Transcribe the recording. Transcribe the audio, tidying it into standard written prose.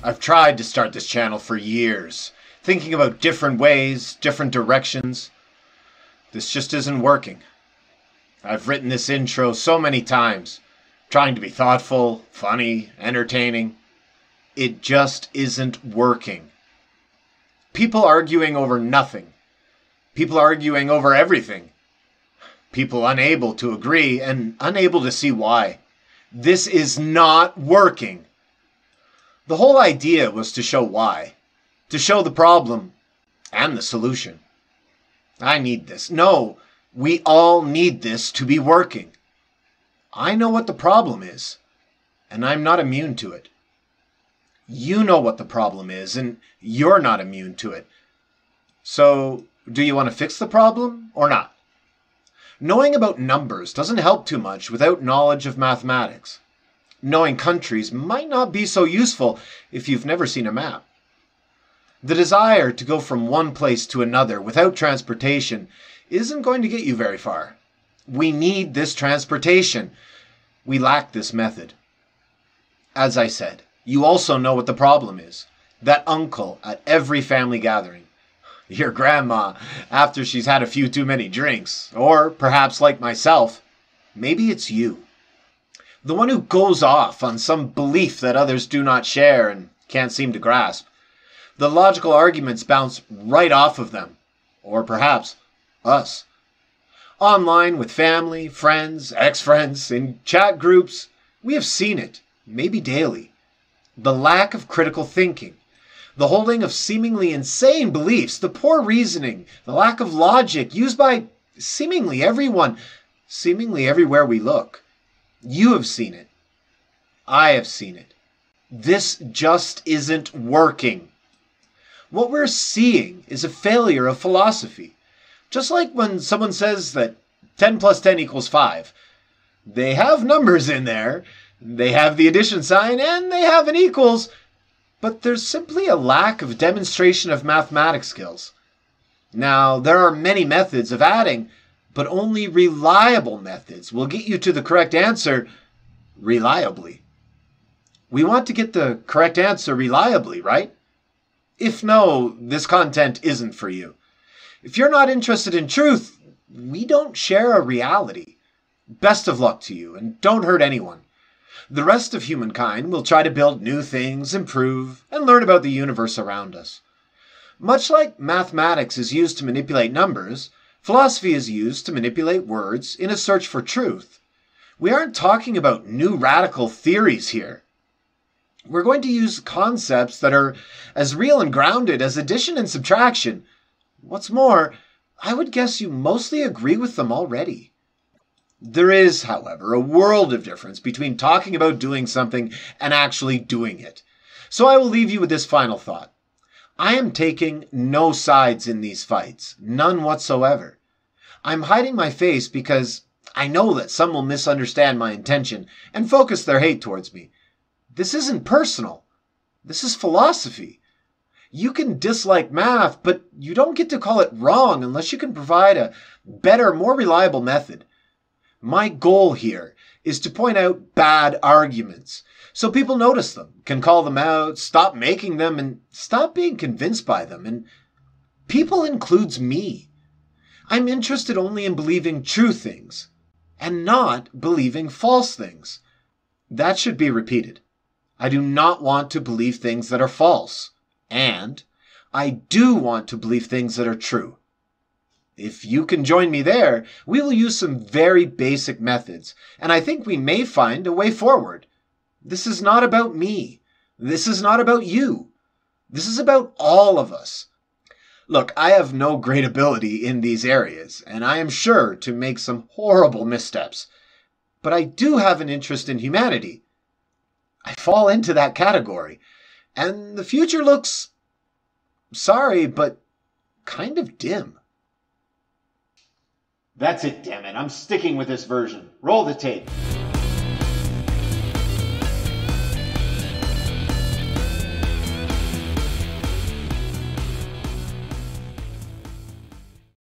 I've tried to start this channel for years, thinking about different ways, different directions. This just isn't working. I've written this intro so many times, trying to be thoughtful, funny, entertaining. It just isn't working. People arguing over nothing. People arguing over everything. People unable to agree and unable to see why. This is not working. The whole idea was to show why. To show the problem and the solution. I need this. No, we all need this to be working. I know what the problem is, and I'm not immune to it. You know what the problem is, and you're not immune to it. So, do you want to fix the problem or not? Knowing about numbers doesn't help too much without knowledge of mathematics. Knowing countries might not be so useful if you've never seen a map. The desire to go from one place to another without transportation isn't going to get you very far. We need this transportation. We lack this method. As I said, you also know what the problem is. That uncle at every family gathering. Your grandma after she's had a few too many drinks. Or perhaps like myself, maybe it's you. The one who goes off on some belief that others do not share and can't seem to grasp. The logical arguments bounce right off of them. Or perhaps us. Online with family, friends, ex-friends, in chat groups, we have seen it, maybe daily. The lack of critical thinking. The holding of seemingly insane beliefs, the poor reasoning, the lack of logic used by seemingly everyone, seemingly everywhere we look. You have seen it. I have seen it. This just isn't working. What we're seeing is a failure of philosophy. Just like when someone says that 10 plus 10 equals 5. They have numbers in there, they have the addition sign, and they have an equals, but there's simply a lack of demonstration of mathematics skills. Now, there are many methods of adding, but only reliable methods will get you to the correct answer reliably. We want to get the correct answer reliably, right? If no, this content isn't for you. If you're not interested in truth, we don't share a reality. Best of luck to you, and don't hurt anyone. The rest of humankind will try to build new things, improve, and learn about the universe around us. Much like mathematics is used to manipulate numbers, philosophy is used to manipulate words in a search for truth. We aren't talking about new radical theories here. We're going to use concepts that are as real and grounded as addition and subtraction. What's more, I would guess you mostly agree with them already. There is, however, a world of difference between talking about doing something and actually doing it. So I will leave you with this final thought. I am taking no sides in these fights, none whatsoever. I'm hiding my face because I know that some will misunderstand my intention and focus their hate towards me. This isn't personal. This is philosophy. You can dislike math, but you don't get to call it wrong unless you can provide a better, more reliable method. My goal here is to point out bad arguments, so people notice them, can call them out, stop making them, and stop being convinced by them. And people includes me. I'm interested only in believing true things, and not believing false things. That should be repeated. I do not want to believe things that are false, and I do want to believe things that are true. If you can join me there, we will use some very basic methods, and I think we may find a way forward. This is not about me. This is not about you. This is about all of us. Look, I have no great ability in these areas, and I am sure to make some horrible missteps. But I do have an interest in humanity. I fall into that category, and the future looks, sorry, but kind of dim. That's it, damn it. I'm sticking with this version. Roll the tape.